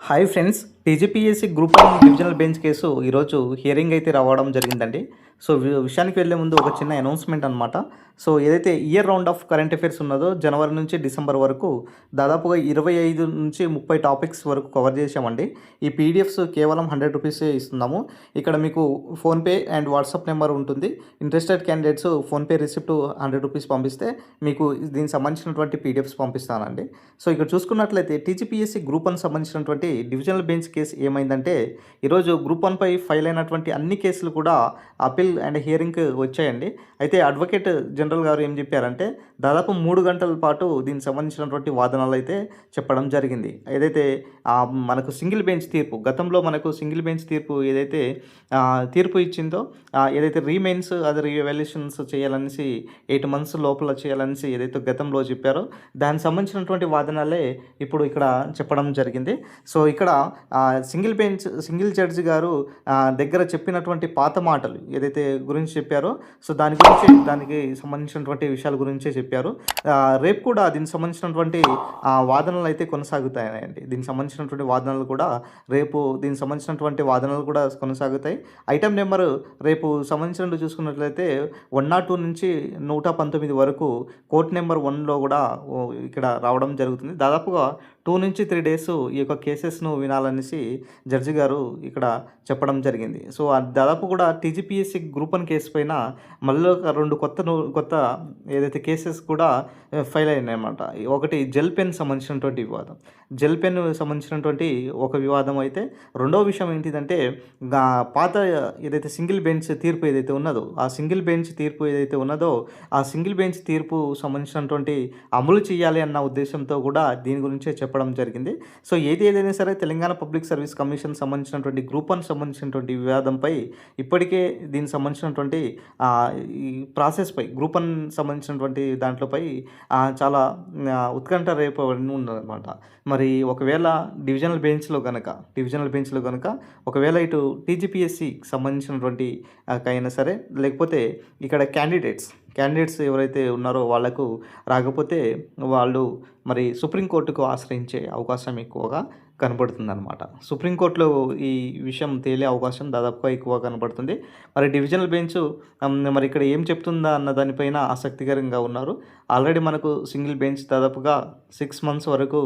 Hi friends, TGPSC group 1 divisional bench case ఈరోజు hearing అయితే రావడం జరిగిందండి. సో విషయానికి వెళ్ళే ముందు ఒక చిన్న అనౌన్స్మెంట్ అనమాట. సో ఏదైతే year round of current affairs ఉన్నదో జనవరి నుంచి డిసెంబర్ వరకు దాదాపుగా 25 నుంచి 30 టాపిక్స్ వరకు కవర్ చేసామండి. ఈ పీడిఎఫ్స్ కేవలం 100 రూపీసే ఇస్తున్నాము. ఇక్కడ మీకు ఫోన్పే అండ్ వాట్సాప్ నెంబర్ ఉంటుంది. Interested candidates PhonePe receipt 100 rupees పంపిస్తే మీకు దీనికి సంబంధించినటువంటి పీడిఎఫ్స్ పంపిస్తానండి. సో ఇక్కడ చూసుకున్నట్లయితే టీజీపీఎస్సీ గ్రూప్ 1 సంబంధించినటువంటి డివిజనల్ బెంచ్ కేసు ఏమైందంటే, ఈరోజు గ్రూప్ 1 పై ఫైల్ అయినటువంటి అన్ని కేసులు కూడా అపీల్ అండ్ హియరింగ్కి వచ్చాయండి. అయితే అడ్వకేట్ జనరల్ గారు ఏం చెప్పారంటే, దాదాపు 3 గంటల పాటు దీనికి సంబంధించినటువంటి వాదనలు అయితే చెప్పడం జరిగింది. ఏదైతే మనకు సింగిల్ బెంచ్ తీర్పు, గతంలో మనకు సింగిల్ బెంచ్ తీర్పు ఏదైతే తీర్పు ఇచ్చిందో, ఏదైతే రీమెయిన్స్ అది రీవాల్యుయేషన్స్ చేయాలనేసి 8 మంత్స్ లోపల చేయాలనేసి ఏదైతే గతంలో చెప్పారో దానికి సంబంధించినటువంటి వాదనలే ఇప్పుడు ఇక్కడ చెప్పడం జరిగింది. సో ఇక్కడ సింగిల్ జడ్జి గారు దగ్గర చెప్పినటువంటి పాత మాటలు ఏదైతే గురించి చెప్పారో, సో దానికి సంబంధించినటువంటి విషయాల గురించే చెప్పారు. రేపు కూడా దీనికి సంబంధించినటువంటి వాదనలు అయితే కొనసాగుతాయండి. దీనికి సంబంధించినటువంటి వాదనలు కూడా రేపు కొనసాగుతాయి. ఐటమ్ నెంబర్ రేపు సంబంధించినట్టు చూసుకున్నట్లయితే 102 నుంచి 119 వరకు కోర్ట్ నెంబర్ 1లో కూడా ఇక్కడ రావడం జరుగుతుంది. దాదాపుగా 2 నుంచి 3 డేస్ ఈ యొక్క కేసెస్ను వినాలనేసి జడ్జి గారు ఇక్కడ చెప్పడం జరిగింది. సో దాదాపు కూడా టీజీపీఎస్సీ గ్రూప్ 1 కేసు పైన మళ్ళీ ఒక 2 కొత్త ఏదైతే కేసెస్ కూడా ఫైల్ అయినాయి అన్నమాట. ఒకటి జెల్ పెన్ సంబంధించినటువంటి వివాదం, జెల్ పెన్ సంబంధించినటువంటి ఒక వివాదం అయితే, రెండో విషయం ఏంటిదంటే పాత ఏదైతే సింగిల్ బెంచ్ తీర్పు ఏదైతే ఉన్నదో ఆ సింగిల్ బెంచ్ తీర్పు సంబంధించినటువంటి అమలు చేయాలి అన్న ఉద్దేశంతో కూడా దీని గురించే చెప్పడం జరిగింది. సో ఏదైనా సరే తెలంగాణ పబ్లిక్ సర్వీస్ కమిషన్ సంబంధించినటువంటి గ్రూప్ 1 సంబంధించినటువంటి వివాదంపై ఇప్పటికే దీనికి సంబంధించినటువంటి ఈ ప్రాసెస్పై గ్రూప్ 1 సంబంధించినటువంటి దాంట్లోపై చాలా ఉత్కంఠ రేపు ఉన్నదన్నమాట. మరి ఒకవేళ డివిజనల్ బెంచ్లో కనుక ఒకవేళ ఇటు టీజీపీఎస్సీ సంబంధించినటువంటి అయినా సరే, లేకపోతే ఇక్కడ క్యాండిడేట్స్ ఎవరైతే ఉన్నారో వాళ్లకు రాకపోతే వాళ్ళు మరి సుప్రీంకోర్టుకు ఆశ్రయించే అవకాశం ఎక్కువగా కనబడుతుందన్నమాట. సుప్రీంకోర్టులో ఈ విషయం తేలే అవకాశం దాదాపుగా ఎక్కువ కనబడుతుంది. మరి డివిజనల్ బెంచ్ మరి ఇక్కడ ఏం చెప్తుందా అన్న దానిపైన ఆసక్తికరంగా ఉన్నారు. ఆల్రెడీ మనకు సింగిల్ బెంచ్ దాదాపుగా 6 మంత్స్ వరకు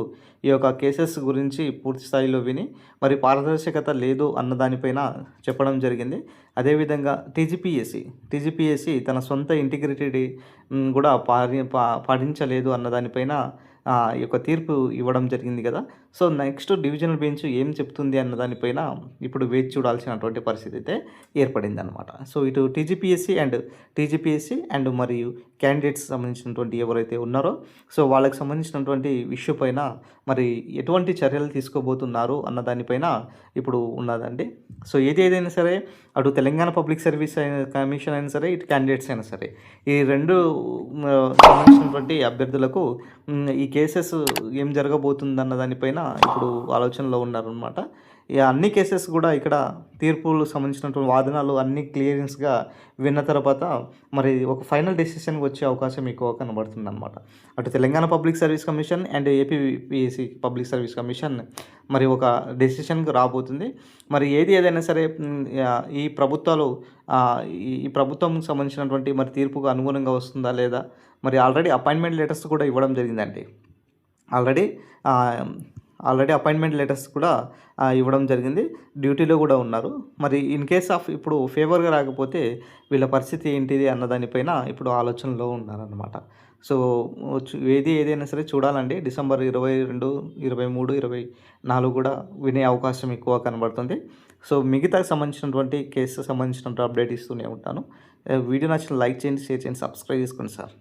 ఈ యొక్క కేసెస్ గురించి పూర్తి స్థాయిలో విని మరి పారదర్శకత లేదు అన్న దానిపైన చెప్పడం జరిగింది. అదేవిధంగా టీజీపీఎస్సీ తన సొంత ఇంటిగ్రిటీ కూడా పాటించలేదు అన్న దానిపైన ఈ యొక్క తీర్పు ఇవ్వడం జరిగింది కదా. సో నెక్స్ట్ డివిజనల్ బెంచ్ ఏం చెప్తుంది అన్న దానిపైన ఇప్పుడు వేచి చూడాల్సినటువంటి పరిస్థితి అయితే ఏర్పడింది అనమాట. సో ఇటు టీజీపీఎస్సీ అండ్ మరియు క్యాండిడేట్స్ సంబంధించినటువంటి ఎవరైతే ఉన్నారో సో వాళ్ళకి సంబంధించినటువంటి ఇష్యూ పైన మరి ఎటువంటి చర్యలు తీసుకోబోతున్నారు అన్న దానిపైన ఇప్పుడు ఉన్నదండి. సో ఏదైనా సరే, అటు తెలంగాణ పబ్లిక్ సర్వీస్ కమిషన్ అయినా సరే, ఇటు క్యాండిడేట్స్ అయినా సరే, ఈ రెండు సంబంధించినటువంటి అభ్యర్థులకు ఈ కేసెస్ ఏం జరగబోతుందన్న దానిపైన ఇప్పుడు ఆలోచనలో ఉన్నారనమాట. అన్ని కేసెస్ కూడా ఇక్కడ తీర్పులు సంబంధించినటువంటి వాదనలు అన్ని క్లియరెన్స్గా విన్న తర్వాత మరి ఒక ఫైనల్ డెసిషన్కి వచ్చే అవకాశం ఎక్కువ కనబడుతుంది అనమాట. అటు Telangana public service commission and APPSC public service commission మరి ఒక డెసిషన్కి రాబోతుంది. మరి ఏదైనా సరే ఈ ప్రభుత్వం సంబంధించినటువంటి మరి తీర్పుకు అనుగుణంగా వస్తుందా లేదా, మరి ఆల్రెడీ అపాయింట్మెంట్ లెటర్స్ కూడా ఇవ్వడం జరిగిందండి. ఆల్రెడీ అపాయింట్మెంట్ లెటర్స్ కూడా ఇవ్వడం జరిగింది. డ్యూటీలో కూడా ఉన్నారు. మరి ఇన్ కేస్ ఆఫ్ ఇప్పుడు ఫేవర్గా రాకపోతే వీళ్ళ పరిస్థితి ఏంటిది అన్న దానిపైన ఇప్పుడు ఆలోచనలో ఉన్నారన్నమాట. సో ఏదైనా సరే చూడాలండి. డిసెంబర్ 22, 23, 24 కూడా వినే అవకాశం ఎక్కువ కనబడుతుంది. సో మిగతా సంబంధించినటువంటి కేసు సంబంధించినటువంటి అప్డేట్ ఇస్తూనే ఉంటాను. వీడియో నచ్చిన లైక్ చేయండి, షేర్ చేయండి, సబ్స్క్రైబ్ చేసుకోండి సార్.